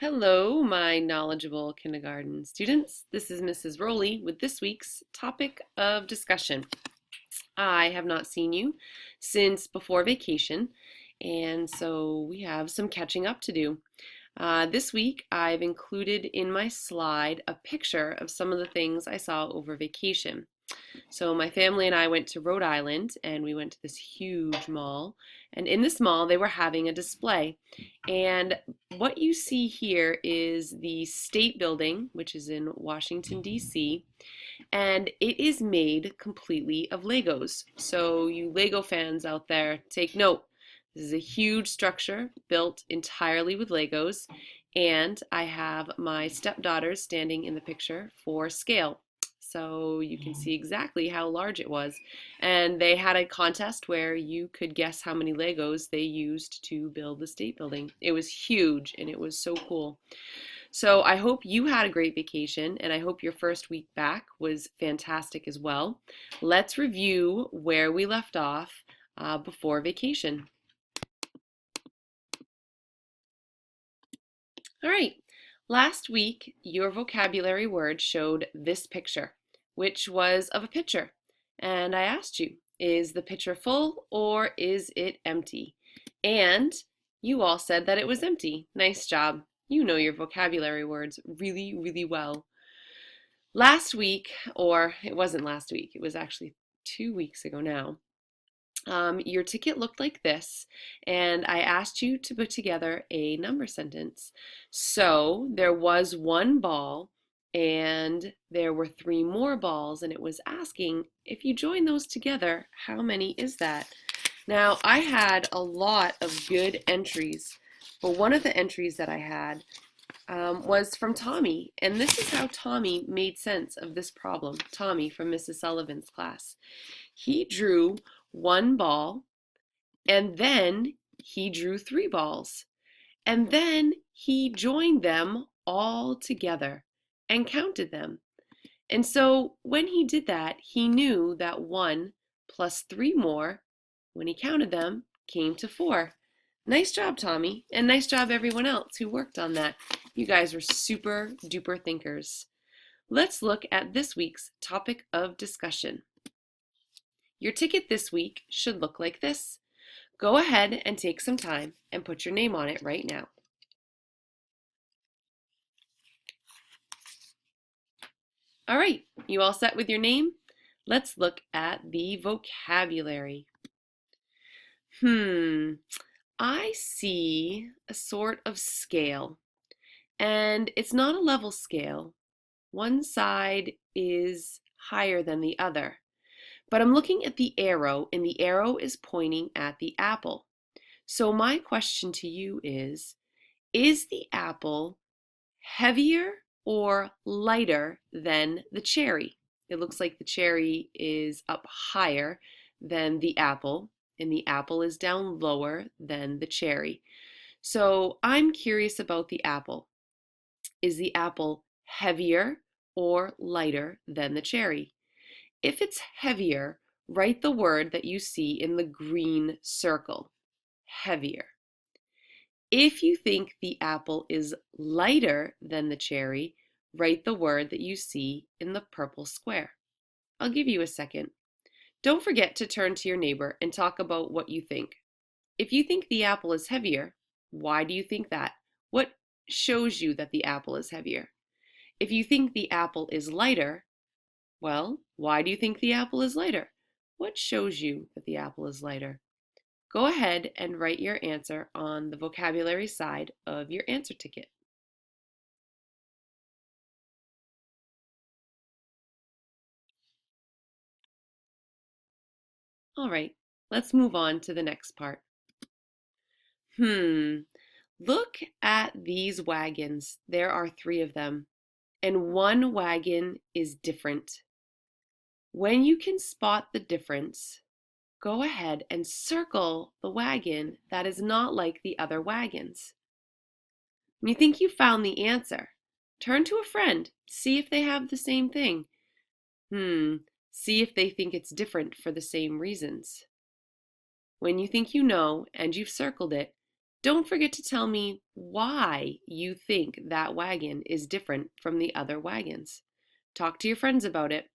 Hello, my knowledgeable kindergarten students. This is Mrs. Rowley with this week's topic of discussion. I have not seen you since before vacation, and so we have some catching up to do. This week, I've included in my slide a picture of some of the things I saw over vacation. So my family and I went to Rhode Island and we went to this huge mall. And in this mall, they were having a display. And what you see here is the State Building, which is in Washington, D.C., and it is made completely of Legos. So you Lego fans out there, take note. This is a huge structure built entirely with Legos, and I have my stepdaughters standing in the picture for scale. So you can see exactly how large it was. And they had a contest where you could guess how many Legos they used to build the state building. It was huge and it was so cool. So I hope you had a great vacation and I hope your first week back was fantastic as well. Let's review where we left off before vacation. All right, last week your vocabulary word showed this picture, which was of a pitcher. And I asked you, is the pitcher full or is it empty? And you all said that it was empty. Nice job. You know your vocabulary words really, really well. Last week, or it wasn't last week, it was actually 2 weeks ago now, your ticket looked like this, and I asked you to put together a number sentence. So there was one ball, and there were three more balls, and it was asking if you join those together, how many is that? Now, I had a lot of good entries, but one of the entries that I had was from Tommy, and this is how Tommy made sense of this problem. Tommy from Mrs. Sullivan's class. He drew one ball, and then he drew three balls, and then he joined them all together and counted them. And so when he did that, he knew that one plus three more, when he counted them, came to four. Nice job, Tommy, and nice job everyone else who worked on that. You guys were super duper thinkers. Let's look at this week's topic of discussion. Your ticket this week should look like this. Go ahead and take some time and put your name on it right now. All right, you all set with your name? Let's look at the vocabulary. I see a sort of scale, and it's not a level scale. One side is higher than the other. But I'm looking at the arrow, and the arrow is pointing at the apple. So my question to you is the apple heavier or lighter than the cherry? It looks like the cherry is up higher than the apple, and the apple is down lower than the cherry. So I'm curious about the apple. Is the apple heavier or lighter than the cherry? If it's heavier, write the word that you see in the green circle, heavier. If you think the apple is lighter than the cherry, write the word that you see in the purple square. I'll give you a second. Don't forget to turn to your neighbor and talk about what you think. If you think the apple is heavier, why do you think that? What shows you that the apple is heavier? If you think the apple is lighter, well, why do you think the apple is lighter? What shows you that the apple is lighter? Go ahead and write your answer on the vocabulary side of your answer ticket. All right, let's move on to the next part. Look at these wagons. There are three of them, and one wagon is different. When you can spot the difference, go ahead and circle the wagon that is not like the other wagons. When you think you found the answer, turn to a friend, see if they have the same thing. See if they think it's different for the same reasons. When you think you know and you've circled it, Don't forget to tell me why you think that wagon is different from the other wagons. Talk to your friends about it.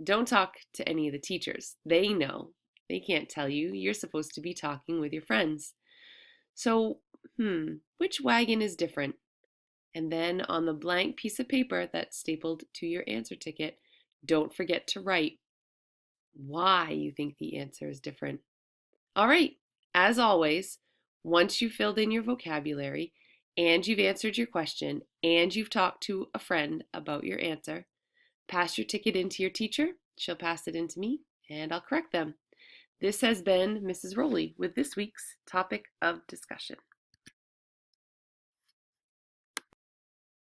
Don't talk to any of the teachers. They know. They can't tell you. You're supposed to be talking with your friends. So, which wagon is different? And then on the blank piece of paper that's stapled to your answer ticket, don't forget to write why you think the answer is different. All right, as always, once you've filled in your vocabulary and you've answered your question and you've talked to a friend about your answer, pass your ticket in to your teacher. She'll pass it in to me and I'll correct them. This has been Mrs. Rowley with this week's topic of discussion.